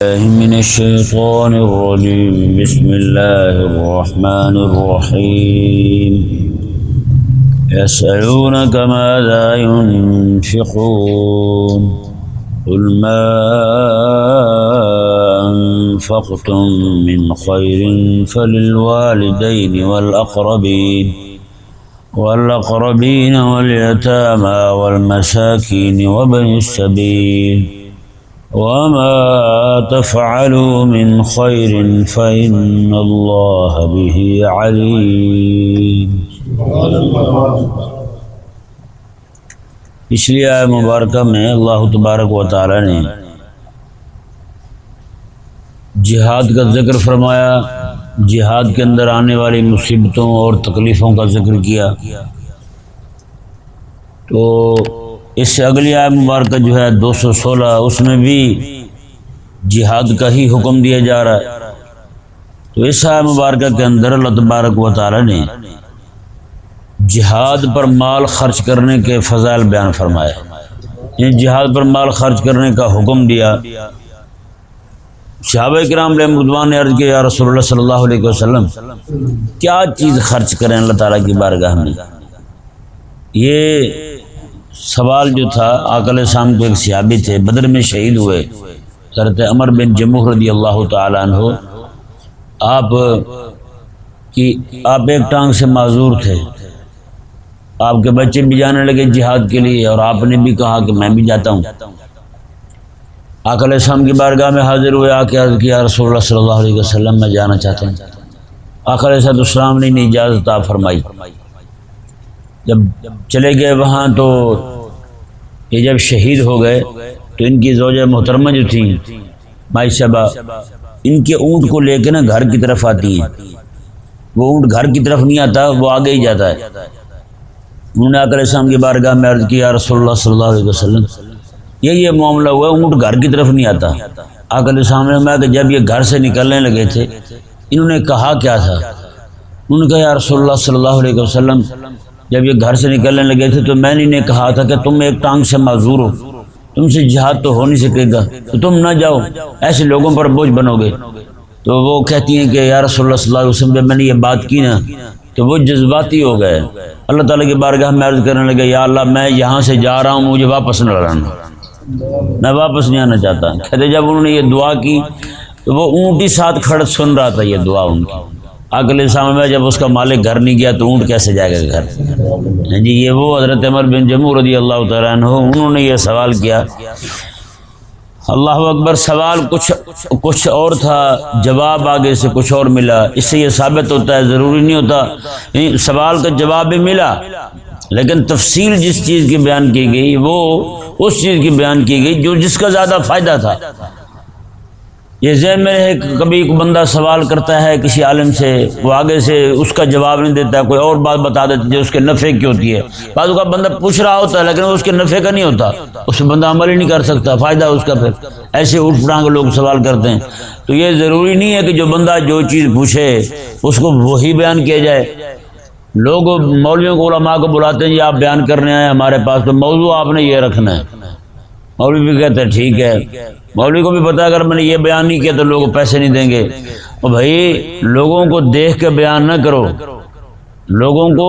من الشيطان الرجيم بسم الله الرحمن الرحيم يسألونك ماذا ينفقون قل ما أنفقتم من خير فللوالدين والأقربين واليتامى والمساكين وابن السبيل وما تفعلوا من خير فإن الله به عليم۔ پچھلی آیت مبارکہ میں اللہ تبارک و تعالی نے جہاد کا ذکر فرمایا، جہاد کے اندر آنے والی مصیبتوں اور تکلیفوں کا ذکر کیا۔ تو اس سے اگلی آیت مبارکہ جو ہے 216، اس میں بھی جہاد کا ہی حکم دیا جا رہا ہے۔ تو اس آیت مبارکہ کے اندر اللہ تبارک و تعالی نے جہاد پر مال خرچ کرنے کے فضائل بیان فرمائے، یعنی جہاد پر مال خرچ کرنے کا حکم دیا۔ صحابہ کرام علیہ رضوان نے عرض کیا، یا رسول اللہ صلی اللہ علیہ وسلم کیا چیز خرچ کریں اللہ تعالیٰ کی بارگاہ میں؟ یہ سوال جو تھا آقا علیہ السلام کو ایک صحابی تھے، بدر میں شہید ہوئے، حضرت عمر بن جموح رضی اللہ تعالیٰ عنہ۔ آپ ایک ٹانگ سے معذور تھے، آپ کے بچے بھی جانے لگے جہاد کے لیے، اور آپ نے بھی کہا کہ میں بھی جاتا ہوں۔ آقا علیہ السلام کی بارگاہ میں حاضر ہوئے، آ کے عرض کیا رسول اللہ صلی اللہ علیہ وسلم میں جانا چاہتا ہوں۔ آقا علیہ السلام نے اجازت عطا فرمائی۔ جب چلے گئے وہاں تو یہ جب شہید ہو گئے تو ان کی زوجہ محترمہ جو تھیں مائشبہ، ان کے اونٹ کو لے کے نا گھر کی طرف آتی ہیں۔ وہ اونٹ گھر کی طرف نہیں آتا، وہ آگے ہی جاتا ہے۔ انہوں نے آقا علیہ السلام کی بارگاہ میں عرض کیا رسول اللہ صلی اللہ علیہ وسلم یہ معاملہ ہوا، اونٹ گھر کی طرف نہیں آتا۔ آقا علیہ السلام نے کہ جب یہ گھر سے نکلنے لگے تھے انہوں نے کہا کیا تھا؟ انہوں نے کہا یا رسول اللہ صلی اللہ علیہ وسلم جب یہ گھر سے نکلنے لگے تھے تو میں نے انہیں کہا تھا کہ تم ایک ٹانگ سے معذور ہو، تم سے جہاد تو ہو نہیں سکے گا، تو تم نہ جاؤ، ایسے لوگوں پر بوجھ بنو گے۔ تو وہ کہتی ہیں کہ یا رسول اللہ صلی اللہ علیہ وسلم جب میں نے یہ بات کی نا تو وہ جذباتی ہو گئے، اللہ تعالیٰ کی بارگاہ میں عرض کرنے لگے یا اللہ میں یہاں سے جا رہا ہوں، مجھے واپس نہ لانا، میں واپس نہیں آنا چاہتا۔ کہتے جب انہوں نے یہ دعا کی تو وہ اونٹ ہی ساتھ کھڑا سن رہا تھا یہ دعا ان کی۔ آقا علیہ السلام میں جب اس کا مالک گھر نہیں گیا تو اونٹ کیسے جائے گا گھر؟ جی یہ وہ حضرت عمر بن جموح رضی اللہ تعالیٰ عنہ، انہوں نے یہ سوال کیا۔ اللہ اکبر، سوال کچھ اور تھا، جواب آگے سے کچھ اور ملا۔ اس سے یہ ثابت ہوتا ہے، ضروری نہیں ہوتا سوال کا جواب بھی ملا، لیکن تفصیل جس چیز کی بیان کی گئی وہ اس چیز کی بیان کی گئی جو جس کا زیادہ فائدہ تھا۔ یہ ذہن میں ہے کہ کبھی کوئی بندہ سوال کرتا ہے کسی عالم سے، وہ آگے سے اس کا جواب نہیں دیتا، کوئی اور بات بتا دیتا جو اس کے نفع کی ہوتی ہے۔ بعض کا بندہ پوچھ رہا ہوتا ہے لیکن اس کے نفع کا نہیں ہوتا، اس میں بندہ عمل ہی نہیں کر سکتا، فائدہ اس کا پھر ایسے اٹھ پڑانگ لوگ سوال کرتے ہیں۔ تو یہ ضروری نہیں ہے کہ جو بندہ جو چیز پوچھے اس کو وہی بیان کیا جائے۔ لوگ مولویوں کو علماء کو بلاتے ہیں، یہ آپ بیان کرنے آئے ہمارے پاس تو موضوع آپ نے یہ رکھنا ہے۔ مولوی بھی کہتے ہیں ٹھیک ہے، مولوی کو بھی پتا اگر میں نے یہ بیان نہیں کیا تو لوگ پیسے نہیں دیں گے۔ اور بھائی لوگوں کو دیکھ کے بیان نہ کرو، لوگوں کو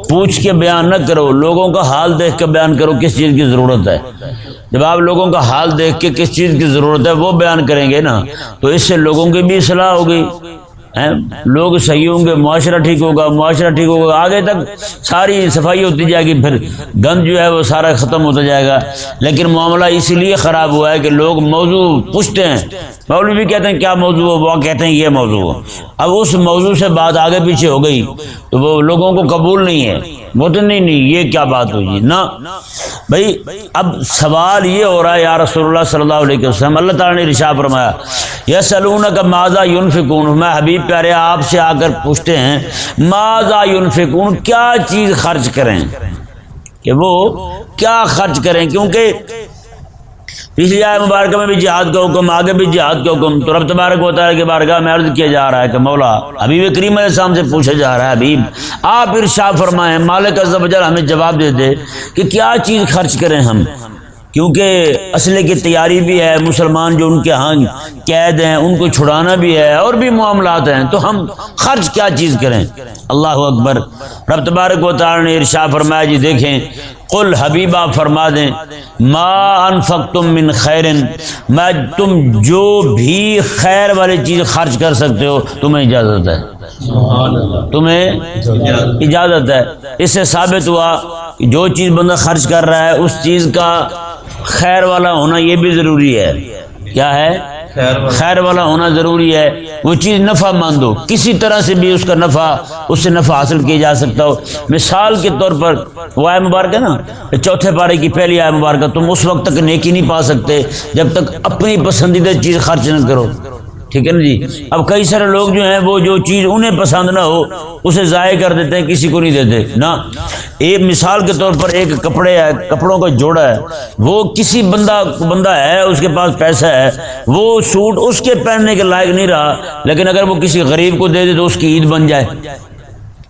پوچھ کے بیان نہ کرو، لوگوں کا حال دیکھ کے بیان کرو کس چیز کی ضرورت ہے۔ جب آپ لوگوں کا حال دیکھ کے کس چیز کی ضرورت ہے وہ بیان کریں گے نا تو اس سے لوگوں کی بھی اصلاح ہوگی، لوگ صحیح ہوں گے، معاشرہ ٹھیک ہوگا، معاشرہ ٹھیک ہوگا، آگے تک ساری صفائی ہوتی جائے گی، پھر گند جو ہے وہ سارا ختم ہوتا جائے گا۔ لیکن معاملہ اسی لیے خراب ہوا ہے کہ لوگ موضوع پوچھتے ہیں، مولوی بھی کہتے ہیں کیا موضوع ہو، وہ کہتے ہیں یہ موضوع ہو۔ اب اس موضوع سے بات آگے پیچھے ہو گئی تو وہ لوگوں کو قبول نہیں ہے، وہ تو نہیں یہ کیا بات ہوئی نا بھائی۔ اب سوال یہ ہو رہا ہے یا رسول اللہ صلی اللہ علیہ وسلم، اللہ تعالیٰ نے ارشاد فرمایا یسألونک ماذا ینفقون، میں حبیب پیارے آپ سے آ کر پوچھتے ہیں ماذا ینفقون، کیا چیز خرچ کریں، کہ وہ کیا خرچ کریں، کیونکہ پچھلی آیت مبارکہ میں بھی جہاد کا حکم، آگے بھی جہاد کا حکم۔ تو رب تبارک و تعالیٰ کی بارگاہ میں عرض کیا جا رہا ہے کہ مولا حبیب کریم علیہ السلام سے پوچھا جا رہا ہے حبیب آپ ارشاد فرمائیں، مالک عز و جل ہمیں جواب دے دے کہ کیا چیز خرچ کریں ہم۔ کیونکہ اسلحے کی تیاری بھی ہے، مسلمان جو ان کے ہاں قید ہیں ان کو چھڑانا بھی ہے، اور بھی معاملات ہیں، تو ہم خرچ کیا چیز کریں؟ اللہ اکبر۔ رب تبارک و تعالی نے ارشاد فرمایا، جی دیکھیں، قل حبیبہ فرما دیں، ما انفقتم من خیر، میں تم جو بھی خیر والی چیز خرچ کر سکتے ہو تمہیں اجازت ہے، تمہیں اجازت ہے۔ اس سے ثابت ہوا کہ جو چیز بندہ خرچ کر رہا ہے اس چیز کا خیر والا ہونا یہ بھی ضروری ہے۔ کیا ہے؟ خیر والا ہونا ضروری ہے۔ وہ چیز نفع مند ہو، کسی طرح سے بھی اس کا نفع، اس سے نفع حاصل کیا جا سکتا ہو۔ مثال کے طور پر وہ آیت مبارکہ نا، چوتھے پارے کی پہلی آیت مبارکہ، تم اس وقت تک نیکی نہیں پا سکتے جب تک اپنی پسندیدہ چیز خرچ نہ کرو، ٹھیک ہے نا جی۔ اب کئی سارے لوگ جو ہیں وہ جو چیز انہیں پسند نہ ہو اسے ضائع کر دیتے ہیں، کسی کو نہیں دیتے نا۔ ایک مثال کے طور پر ایک کپڑے ہے، کپڑوں کا جوڑا ہے، وہ کسی بندہ ہے، اس کے پاس پیسہ ہے، وہ سوٹ اس کے پہننے کے لائق نہیں رہا، لیکن اگر وہ کسی غریب کو دے دے تو اس کی عید بن جائے،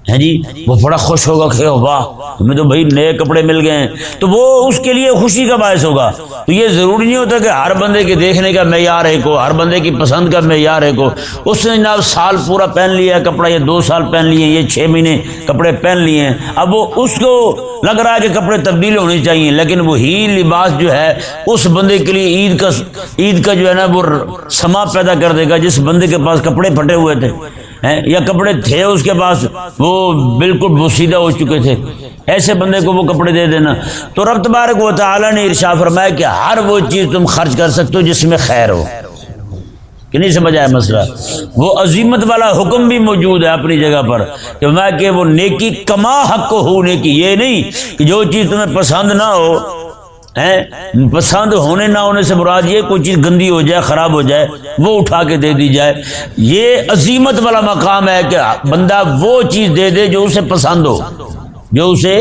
ہے جی، وہ بڑا خوش ہوگا کہ واہ ہمیں تو بھائی نئے کپڑے مل گئے ہیں، تو وہ اس کے لیے خوشی کا باعث ہوگا۔ تو یہ ضروری نہیں ہوتا کہ ہر بندے کے دیکھنے کا معیار ایک ہو، ہر بندے کی پسند کا معیار ایک ہو۔ اس نے جناب سال پورا پہن لیا ہے کپڑا، یہ 2 سال پہن لیے، یہ 6 مہینے کپڑے پہن لیے ہیں، اب وہ اس کو لگ رہا ہے کہ کپڑے تبدیل ہونے چاہیے، لیکن وہی لباس جو ہے اس بندے کے لیے عید کا جو ہے نا وہ سما پیدا کر دے گا، جس بندے کے پاس کپڑے پھٹے ہوئے تھے یا کپڑے تھے اس کے پاس وہ بالکل بوسیدہ ہو چکے تھے، ایسے بندے کو وہ کپڑے دے دینا۔ تو رب تبارک و تعالی نے ارشاد فرمایا کہ ہر وہ چیز تم خرچ کر سکتے ہو جس میں خیر ہو، کہ نہیں سمجھ آیا مسئلہ؟ وہ عظیمت والا حکم بھی موجود ہے اپنی جگہ پر کہ وہ نیکی کما حق ہو نیکی، یہ نہیں کہ جو چیز تمہیں پسند نہ ہو، پسند ہونے نہ ہونے سے مراد یہ کوئی چیز گندی ہو جائے، خراب ہو جائے، وہ اٹھا کے دے دی جائے۔ یہ عظیمت والا مقام ہے کہ بندہ وہ چیز دے دے جو اسے پسند ہو، جو اسے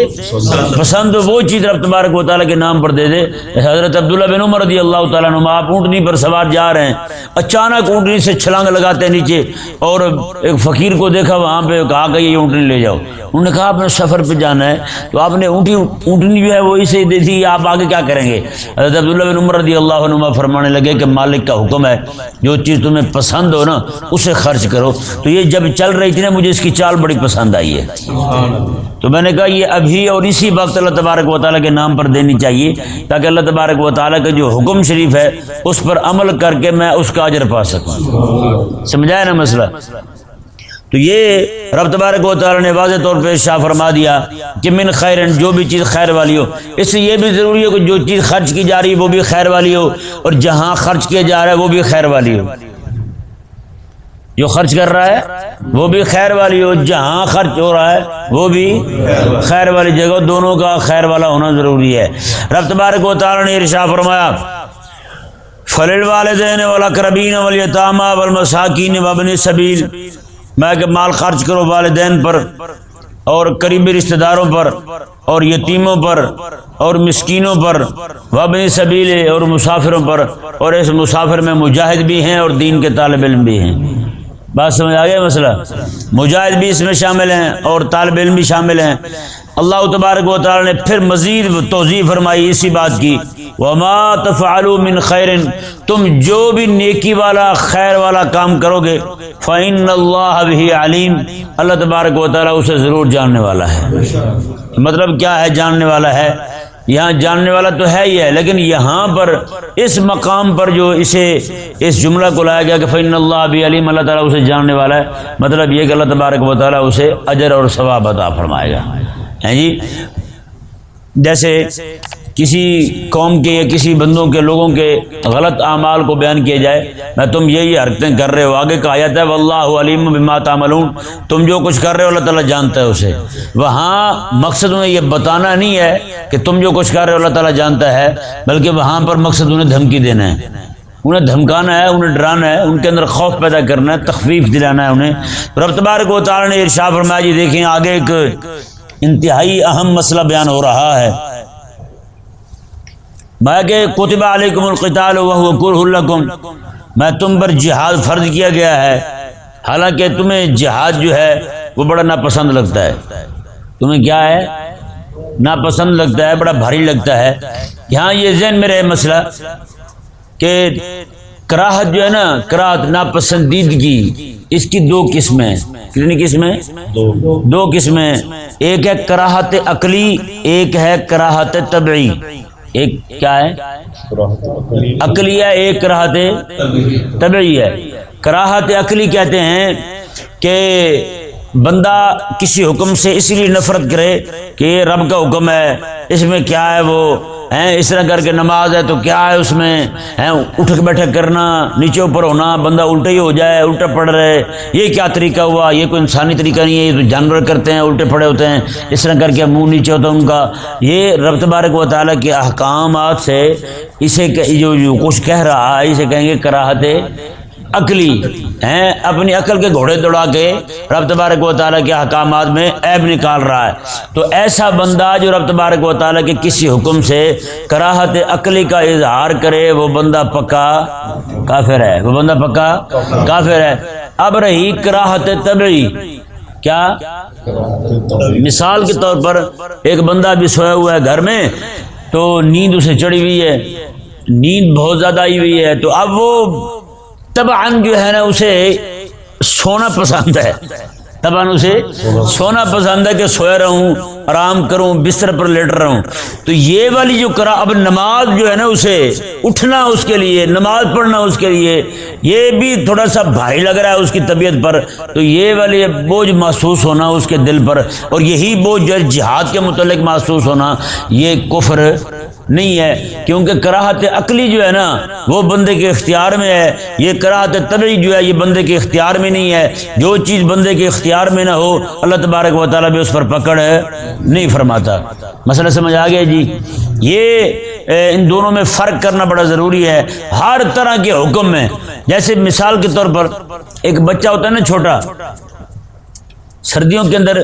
پسند ہو وہ چیز رب تبارک و تعالیٰ کے نام پر دے دے۔ حضرت عبداللہ بن عمر رضی اللہ تعالیٰ عنہ، آپ اونٹنی پر سوار جا رہے ہیں، اچانک اونٹنی سے چھلانگ لگاتے ہیں نیچے، اور ایک فقیر کو دیکھا وہاں پہ، کہا کہ یہ اونٹنی لے جاؤ۔ انہوں نے کہا آپ نے سفر پہ جانا ہے، تو آپ نے اونٹنی جو ہے وہ اسے دے دی، آپ آگے کیا کریں گے؟ حضرت عبداللہ بن عمر رضی اللہ عنہ فرمانے لگے کہ مالک کا حکم ہے جو چیز تمہیں پسند ہو نا اسے خرچ کرو۔ تو یہ جب چل رہی تھی نا مجھے اس کی چال بڑی پسند آئی ہے، تو میں نے کہا یہ ابھی اور اسی وقت اللہ تبارک و تعالیٰ کے نام پر دینی چاہیے، تاکہ اللہ تبارک و تعالیٰ کا جو حکم شریف ہے اس پر عمل کر کے میں اس کا اجر پا سکوں۔ سمجھایا نا مسئلہ؟ تو یہ رب تبارک و تعالیٰ نے واضح طور پہ ارشاد فرما دیا کہ من خیرن، جو بھی چیز خیر والی ہو۔ اس سے یہ بھی ضروری ہے کہ جو چیز خرچ کی جا رہی ہے وہ بھی خیر والی ہو، اور جہاں خرچ کیا جا رہا ہے وہ بھی خیر والی ہو، جو خرچ کر رہا ہے وہ بھی خیر والی ہو، جہاں خرچ ہو رہا ہے وہ بھی خیر والی جگہ، دونوں کا خیر والا ہونا ضروری ہے۔ رب تبارک و تعالیٰ نے ارشاد فرمایا فَلِلْوَالِدَيْنِ وَالْأَقْرَبِينَ وَالْيَتَامَى وَالْمَسَاكِينِ وَابْنِ السَّبِيلِ، میں کہ مال خرچ کرو والدین پر اور قریبی رشتہ داروں پر اور یتیموں پر اور مسکینوں پر، وابن السبیل اور مسافروں پر، اور اس مسافر میں مجاہد بھی ہیں اور دین کے طالب علم بھی ہیں۔ بات سمجھ آ گیا مسئلہ؟ مجاہد بھی اس میں شامل ہیں اور طالب علم بھی شامل ہیں۔ اللہ تبارک و تعالی نے پھر مزید توضیح فرمائی اسی بات کی، وما تفعلوا من خیر، تم جو بھی نیکی والا خیر والا کام کرو گے، فإن اللہ بہ علیم، اللہ تبارک و تعالی اسے ضرور جاننے والا ہے۔ مطلب کیا ہے جاننے والا ہے؟ یہاں جاننے والا تو ہے ہی ہے، لیکن یہاں پر اس مقام پر جو اس جملہ کو لایا گیا کہ فإن اللہ بہ علیم، اللہ تعالیٰ اسے جاننے والا ہے، مطلب یہ کہ اللہ تبارک و تعالیٰ اسے اجر اور ثواب عطا فرمائے گا، ہیں جی۔ جیسے کسی قوم کے یا کسی بندوں کے لوگوں کے غلط اعمال کو بیان کیا جائے، میں تم یہی حرکتیں کر رہے ہو، آگے کہا جاتا ہے واللہ علیم بما تعملون، تم جو کچھ کر رہے ہو اللہ تعالیٰ جانتا ہے اسے۔ وہاں مقصد انہیں یہ بتانا نہیں ہے کہ تم جو کچھ کر رہے ہو اللہ تعالیٰ جانتا ہے، بلکہ وہاں پر مقصد انہیں دھمکی دینا ہے، انہیں دھمکانا ہے، انہیں ڈرانا ہے، ان کے اندر خوف پیدا کرنا ہے، تخفیف دلانا ہے انہیں۔ رب تبارک و تعالیٰ نے ارشاد فرمایا، جی دیکھیں آگے ایک انتہائی اہم مسئلہ بیان ہو رہا ہے، میں کہ کتب علیکم القتال وہو کرہ لکم، میں تم پر جہاد فرض کیا گیا ہے، حالانکہ تمہیں جہاد جو ہے وہ بڑا ناپسند لگتا ہے۔ تمہیں کیا ہے؟ ناپسند لگتا ہے، بڑا بھاری لگتا ہے۔ یہاں یہ ذہن میں رہے مسئلہ کہ کراہت جو ہے نا، کراہت ناپسندیدگی، اس کی دو قسمیں، کتنی قسمیں؟ دو قسمیں، ایک ہے کراہت عقلی، ایک ہے کراہت طبعی۔ ایک کیا ہے؟ عقلی ہے، ایک کراہت طبعی ہے۔ کراہت عقلی کہتے ہیں کہ بندہ کسی حکم سے اس لیے نفرت کرے کہ یہ رب کا حکم ہے، اس میں کیا ہے وہ ہیں، اس طرح کر کے نماز ہے تو کیا ہے اس میں ہیں، اٹھک بیٹھک کرنا، نیچے اوپر ہونا، بندہ الٹا ہی ہو جائے، الٹا پڑ رہے، یہ کیا طریقہ ہوا، یہ کوئی انسانی طریقہ نہیں ہے، یہ تو جانور کرتے ہیں، الٹے پڑے ہوتے ہیں، اس طرح کر کے منہ نیچے ہوتا ہے ان کا۔ یہ رب تبارک و تعالیٰ کے احکامات سے اسے جو کچھ کہہ رہا ہے اسے کہیں گے کراہت عقلی ہیں، اپنی عقل کے گھوڑے دوڑا کے رب تبارک و تعالیٰ کے احکامات میں عیب نکال رہا ہے۔ تو ایسا بندہ جو رب تبارک و تعالیٰ کے کسی حکم سے کراہت عقلی کا اظہار کرے، وہ بندہ پکا کافر ہے، وہ بندہ پکا کافر ہے۔ اب رہی کراہت طبعی، کیا؟ مثال کے طور پر ایک بندہ بھی سویا ہوا ہے گھر میں، تو نیند اسے چڑھی ہوئی ہے، نیند بہت زیادہ آئی ہوئی ہے، تو اب وہ طبعاً جو ہے نا اسے سونا پسند ہے، طبعاً اسے سونا پسند ہے کہ سویا رہوں، آرام کروں، بستر پر لیٹ رہوں۔ تو یہ والی جو اب نماز جو ہے نا اسے اٹھنا، اس کے لیے نماز پڑھنا، اس کے لیے یہ بھی تھوڑا سا بھاری لگ رہا ہے اس کی طبیعت پر، تو یہ والی بوجھ محسوس ہونا اس کے دل پر، اور یہی بوجھ جو ہے جہاد کے متعلق محسوس ہونا، یہ کفر نہیں ہے، کیونکہ کراہت عقلی جو ہے نا وہ بندے کے اختیار میں ہے، یہ کراہت طبعی جو ہے یہ بندے کے اختیار میں نہیں ہے۔ جو چیز بندے کے اختیار میں نہ ہو اللہ تبارک و تعالیٰ بھی اس پر پکڑ نہیں فرماتا۔ مسئلہ سمجھ آ گیا جی؟ یہ ان دونوں میں فرق کرنا بڑا ضروری ہے ہر طرح کے حکم میں۔ جیسے مثال کے طور پر ایک بچہ ہوتا ہے نا چھوٹا، سردیوں کے اندر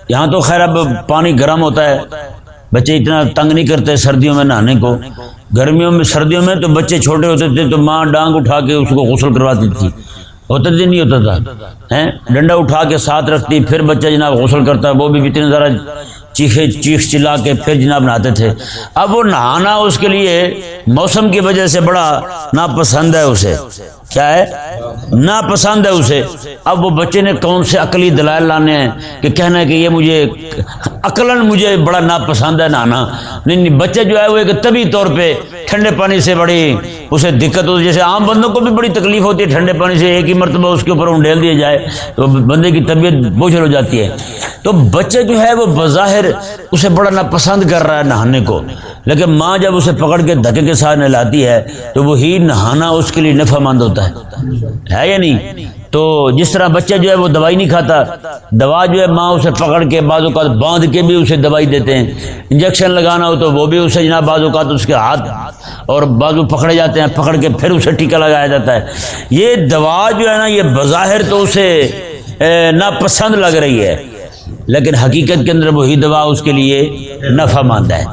یہاں تو خیر اب پانی گرم ہوتا ہے، بچے اتنا تنگ نہیں کرتے سردیوں میں نہانے کو، گرمیوں میں سردیوں میں تو بچے چھوٹے ہوتے تھے تو ماں ڈانگ اٹھا کے اس کو غسل کرواتی تھی، ہوتا تھا نہیں ہوتا تھا، ڈنڈا اٹھا کے ساتھ رکھتی، پھر بچہ جناب غسل کرتا ہے، وہ بھی اتنے ذرا چیخ چلا کے پھر جناب نہاتے تھے۔ اب وہ نہانا اس کے لیے موسم کی وجہ سے بڑا ناپسند ہے، اسے کیا ہے؟ ناپسند ہے اسے۔ اب وہ بچے نے کون سے عقلی دلائل لانے ہیں کہ کہنا ہے کہ یہ مجھے عقلاً مجھے بڑا ناپسند ہے نہانا؟ نہیں، بچہ جو ہے وہ ایک طبی طور پہ ٹھنڈے پانی سے بڑی اسے دقت ہوتی ہے، جیسے عام بندوں کو بھی بڑی تکلیف ہوتی ہے ٹھنڈے پانی سے، ایک ہی مرتبہ اس کے اوپر انڈیل دیا جائے تو بندے کی طبیعت بوجھل ہو جاتی ہے۔ تو بچہ جو ہے وہ بظاہر اسے بڑا ناپسند کر رہا ہے نہانے کو، لیکن ماں جب اسے پکڑ کے دھکے کے ساتھ نہلاتی ہے تو وہی نہانا اس کے لیے نفع مند ہوتا ہے یا نہیں؟ تو جس طرح بچہ جو ہے وہ دوائی نہیں کھاتا، دوا جو ہے ماں اسے پکڑ کے بعض اوقات باندھ کے بھی اسے دوائی دیتے ہیں، انجیکشن لگانا ہو تو وہ بھی اسے جناب بعض اوقات اس کے ہاتھ اور بازو پکڑے جاتے ہیں، پکڑ کے پھر اسے ٹیکا لگایا جاتا ہے۔ یہ دوا جو ہے نا یہ بظاہر تو اسے ناپسند لگ رہی ہے، لیکن حقیقت کے اندر وہی دوا اس کے لیے نفع مند ہے،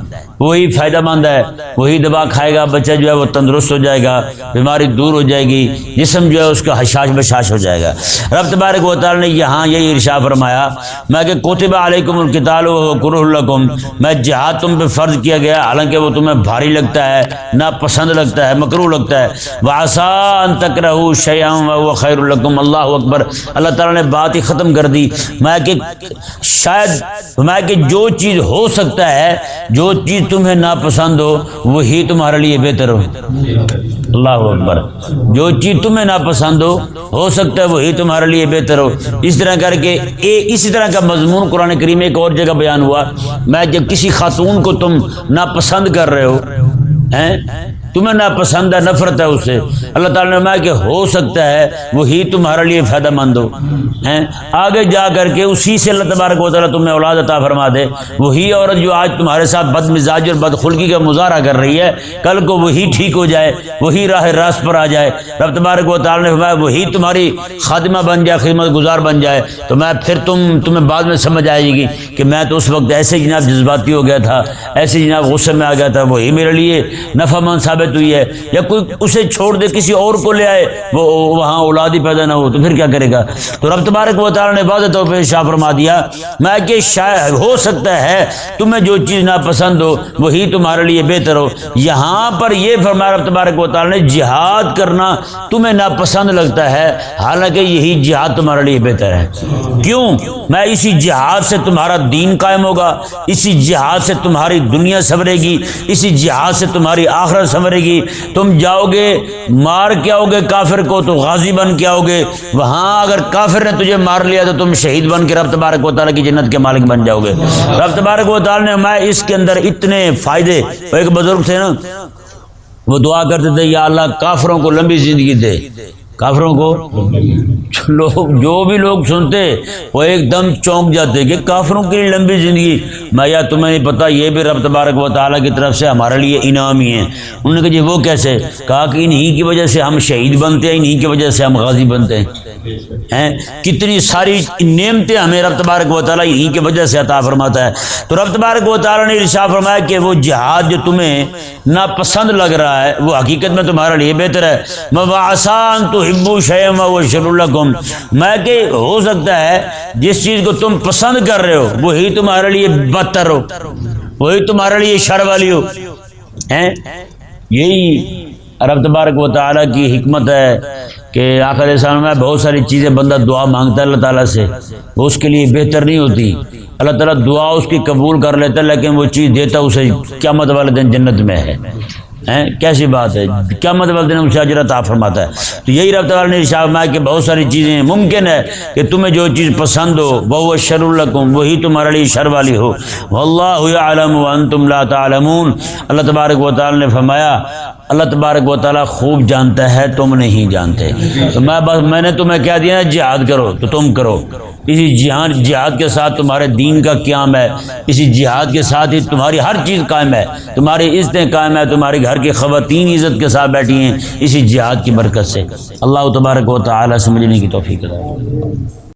وہی فائدہ مند ہے، وہی دوا کھائے گا بچہ جو ہے وہ تندرست ہو جائے گا، بیماری دور ہو جائے گی، جسم جو ہے اس کا حشاش بشاش ہو جائے گا۔ رب تبارک و تعالی نے یہاں یہی ارشاد فرمایا، میں کہ کتب علیکم القتال وہو کرہ لکم، میں جہاد تم پہ فرض کیا گیا حالانکہ وہ تمہیں بھاری لگتا ہے، ناپسند لگتا ہے، مکروہ لگتا ہے۔ وعسیٰ ان تکرہوا شیئا وہو خیر لکم، اللہ اکبر، اللہ تعالیٰ نے بات ہی ختم کر دی۔ میں کہ شاید میں کہ جو چیز ہو سکتا ہے، جو چیز تمہیں ناپسند ہو وہی تمہارے لیے بہتر ہو، اللہ اکبر، جو چیز تمہیں ناپسند ہو سکتا ہے وہی تمہارے لیے بہتر ہو۔ اس طرح کر کے اسی طرح کا مضمون قرآن کریم میں ایک اور جگہ بیان ہوا، میں جب کسی خاتون کو تم ناپسند کر رہے ہو، تمہیں ناپسند ہے، نفرت ہے اس سے، اللہ تعالیٰ نے فرمایا کہ ہو سکتا ہے وہی تمہارے لیے فائدہ مند ہو، آگے جا کر کے اسی سے اللہ تبارک و تعالیٰ تمہیں اولاد عطا فرما دے۔ وہی عورت جو آج تمہارے ساتھ بد مزاج اور بد خلقی کا مظاہرہ کر رہی ہے، کل کو وہی ٹھیک ہو جائے، وہی راہ راست پر آ جائے، رب تبارک و تعالیٰ نے فرمایا وہی تمہاری خادمہ بن جائے، خدمت گزار بن جائے، تو میں پھر تمہیں بعد میں سمجھ آئے گی کہ میں تو اس وقت ایسے جناب جذباتی ہو گیا تھا، ایسے جناب غصے میں آ گیا تھا، وہی میرے لیے نفع مند ثابت ثابت ہوئی ہے، یا کوئی اسے چھوڑ دے کسی اور کو لے آئے، وہ وہاں اولاد ہی پیدا نہ ہو تو پھر کیا کرے گا؟ تو رب تبارک و تعالیٰ نے واضح طور پہ ارشاد فرما دیا میں کہ شاید ہو سکتا ہے تمہیں جو چیز ناپسند ہو وہی تمہارے لیے بہتر ہو۔ یہاں پر یہ فرمایا رب تبارک و تعالیٰ نے جہاد کرنا تمہیں ناپسند لگتا ہے، حالانکہ یہی جہاد تمہارے لیے بہتر ہے۔ کیوں؟ میں اسی جہاد سے تمہارا دین قائم ہوگا، اسی جہاد سے تمہاری دنیا سنورے گی، اسی جہاد سے تمہاری آخرت سنورے گی۔ تم جاؤ گے مار کے آؤ گے کافر کو تو غازی بن کے آؤ گے، وہاں اگر کافر نے تجھے مار لیا تو تم شہید بن کے رب تبارک و تعالیٰ کی جنت کے مالک بن جاؤ گے۔ رب تبارک و تعالیٰ نے میں اس کے اندر اتنے فائدے، ایک بزرگ تھے نا وہ دعا کرتے تھے یا اللہ کافروں کو لمبی زندگی دے، کافروں کو لوگ جو بھی لوگ سنتے وہ ایک دم چونک جاتے کہ کافروں کے لیے لمبی زندگی۔ میں یا تمہیں نہیں پتا یہ بھی رب تبارک و تعالیٰ کی طرف سے ہمارے لیے انعام ہی ہیں۔ انہوں نے کہا جی وہ کیسے؟ کہا کہ انہی کی وجہ سے ہم شہید بنتے ہیں، انہی کی وجہ سے ہم غازی بنتے ہیں۔ کتنی ساری نعمتیں ہمیں رب تبارک و تعالیٰ انہی کی وجہ سے عطا فرماتا ہے۔ تو رب تبارک و تعالیٰ نے ارشاد فرمایا کہ وہ جہاد جو تمہیں ناپسند لگ رہا ہے وہ حقیقت میں تمہارے لیے بہتر ہے۔ وَعَسَىٰ أَن تُحِبُّوا شَيْئًا وَهُوَ شَرٌّ لَكُمْ، میں کہ ہو سکتا ہے جس چیز کو تم پسند کر رہے ہو وہی تمہارے لیے بدتر ہو، وہی تمہارے لیے شر والی ہو۔ یہی رب تبارک و تعالیٰ کی حکمت ہے کہ آخر السلام میں بہت ساری چیزیں بندہ دعا مانگتا ہے اللہ تعالیٰ سے، وہ اس کے لیے بہتر نہیں ہوتی، اللہ تعالیٰ دعا اس کی قبول کر لیتا ہے لیکن وہ چیز دیتا اسے قیامت والے دن جنت میں ہے۔ کیسی بات ہے، قیامت والے دن اسے اجر عطا فرماتا ہے۔ تو یہی رب تعالیٰ نے ارشاد فرمایا کہ بہت ساری چیزیں ممکن ہے کہ تمہیں جو چیز پسند ہو وہ شر لکم، وہی تمہارے لیے شر والی ہو۔ واللہ یعلم وانتم لا تعلمون، اللہ تبارک و تعالیٰ نے فرمایا اللہ تبارک و تعالیٰ خوب جانتا ہے تم نہیں جانتے۔ تو میں نے تمہیں کہہ دیا جہاد کرو تو تم کرو، اسی جہاد کے ساتھ تمہارے دین کا قیام ہے، اسی جہاد کے ساتھ ہی تمہاری ہر چیز قائم ہے، تمہاری عزتیں قائم ہے، تمہارے گھر کی خواتین عزت کے ساتھ بیٹھی ہیں اسی جہاد کی برکت سے۔ اللہ تبارک و تعالیٰ سمجھنے کی توفیق عطا فرمائے۔